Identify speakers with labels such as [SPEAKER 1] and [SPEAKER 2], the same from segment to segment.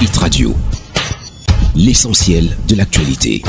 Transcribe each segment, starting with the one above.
[SPEAKER 1] Hit Radio, l'essentiel de l'actualité.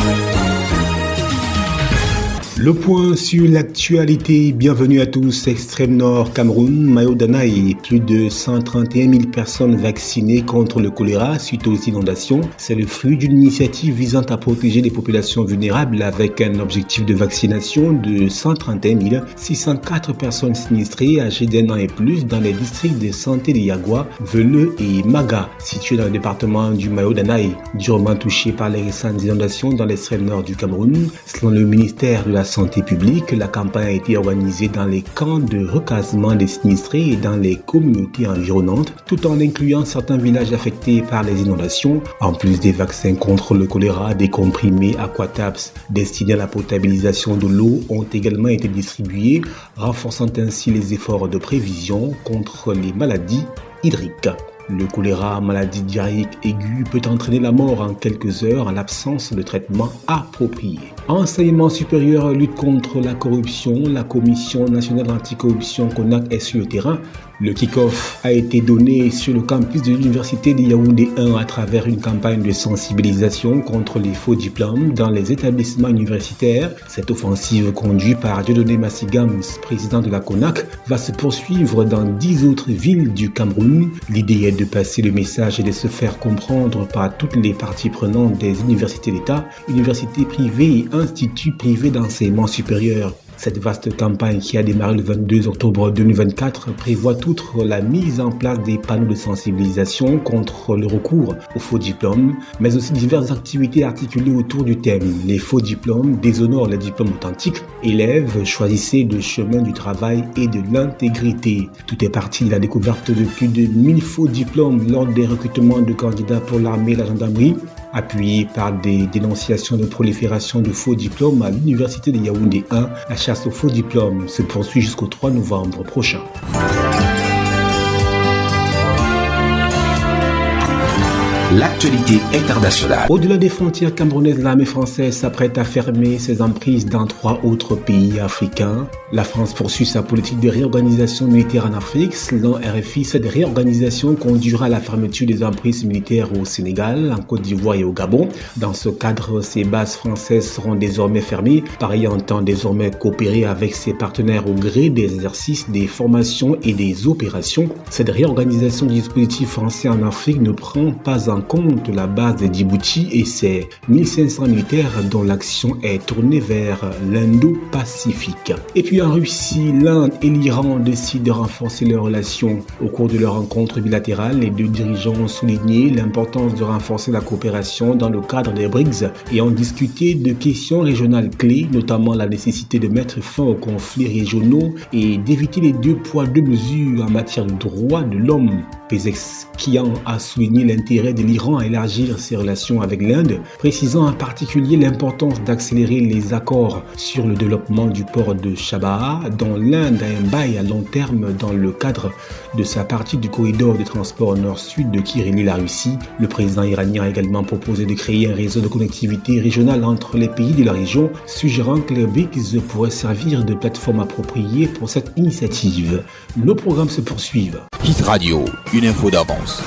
[SPEAKER 2] Le point sur l'actualité, bienvenue à tous. Extrême Nord, Cameroun, Mayo-Danaï, plus de 131 000 personnes vaccinées contre le choléra suite aux inondations. C'est le fruit d'une initiative visant à protéger les populations vulnérables avec un objectif de vaccination de 131 604 personnes sinistrées âgées d'1 an et plus dans les districts de santé de Yagua, Veleux et Maga, situés dans le département du Mayo-Danaï, durement touchés par les récentes inondations dans l'extrême nord du Cameroun. Selon le ministère de la Santé publique, la campagne a été organisée dans les camps de recasement des sinistrés et dans les communautés environnantes, tout en incluant certains villages affectés par les inondations. En plus des vaccins contre le choléra, des comprimés Aquatabs destinés à la potabilisation de l'eau ont également été distribués, renforçant ainsi les efforts de prévision contre les maladies hydriques. Le choléra, maladie diarrhéique aiguë, peut entraîner la mort en quelques heures en l'absence de traitement approprié. Enseignement supérieur, lutte contre la corruption, la Commission nationale anticorruption CONAC est sur le terrain. Le kick-off a été donné sur le campus de l'université de Yaoundé 1 à travers une campagne de sensibilisation contre les faux diplômes dans les établissements universitaires. Cette offensive conduite par Dieudonné Massigams, président de la CONAC, va se poursuivre dans 10 autres villes du Cameroun. L'idée est de passer le message et de se faire comprendre par toutes les parties prenantes des universités d'État, universités privées et instituts privés d'enseignement supérieur. Cette vaste campagne qui a démarré le 22 octobre 2024 prévoit outre la mise en place des panneaux de sensibilisation contre le recours aux faux diplômes, mais aussi diverses activités articulées autour du thème. Les faux diplômes déshonorent les diplômes authentiques. Élèves, choisissez le chemin du travail et de l'intégrité. Tout est parti de la découverte de plus de 1000 faux diplômes lors des recrutements de candidats pour l'armée et la gendarmerie. Appuyé par des dénonciations de prolifération de faux diplômes à l'université de Yaoundé 1, la chasse aux faux diplômes se poursuit jusqu'au 3 novembre prochain.
[SPEAKER 1] L'actualité internationale.
[SPEAKER 2] Au-delà des frontières camerounaises, l'armée française s'apprête à fermer ses emprises dans 3 autres pays africains. La France poursuit sa politique de réorganisation militaire en Afrique. Selon RFI, cette réorganisation conduira à la fermeture des emprises militaires au Sénégal, en Côte d'Ivoire et au Gabon. Dans ce cadre, ces bases françaises seront désormais fermées. Paris entend désormais coopérer avec ses partenaires au gré des exercices, des formations et des opérations. Cette réorganisation du dispositif français en Afrique ne prend pas en compte la base de Djibouti et ses 1500 militaires dont l'action est tournée vers l'Indo-Pacifique. Et puis en Russie, l'Inde et l'Iran décident de renforcer leurs relations. Au cours de leur rencontre bilatérale, les deux dirigeants ont souligné l'importance de renforcer la coopération dans le cadre des BRICS et ont discuté de questions régionales clés, notamment la nécessité de mettre fin aux conflits régionaux et d'éviter les 2 poids 2 mesures en matière de droits de l'homme. Pezeshkian a souligné l'intérêt de l'Iran à élargir ses relations avec l'Inde, précisant en particulier l'importance d'accélérer les accords sur le développement du port de Chabahar, dont l'Inde a un bail à long terme dans le cadre de sa partie du corridor de transport nord-sud de qui relie la Russie. Le président iranien a également proposé de créer un réseau de connectivité régionale entre les pays de la région, suggérant que les BRICS pourraient servir de plateforme appropriée pour cette initiative. Nos programmes se poursuivent.
[SPEAKER 1] Hit Radio, une info d'avance.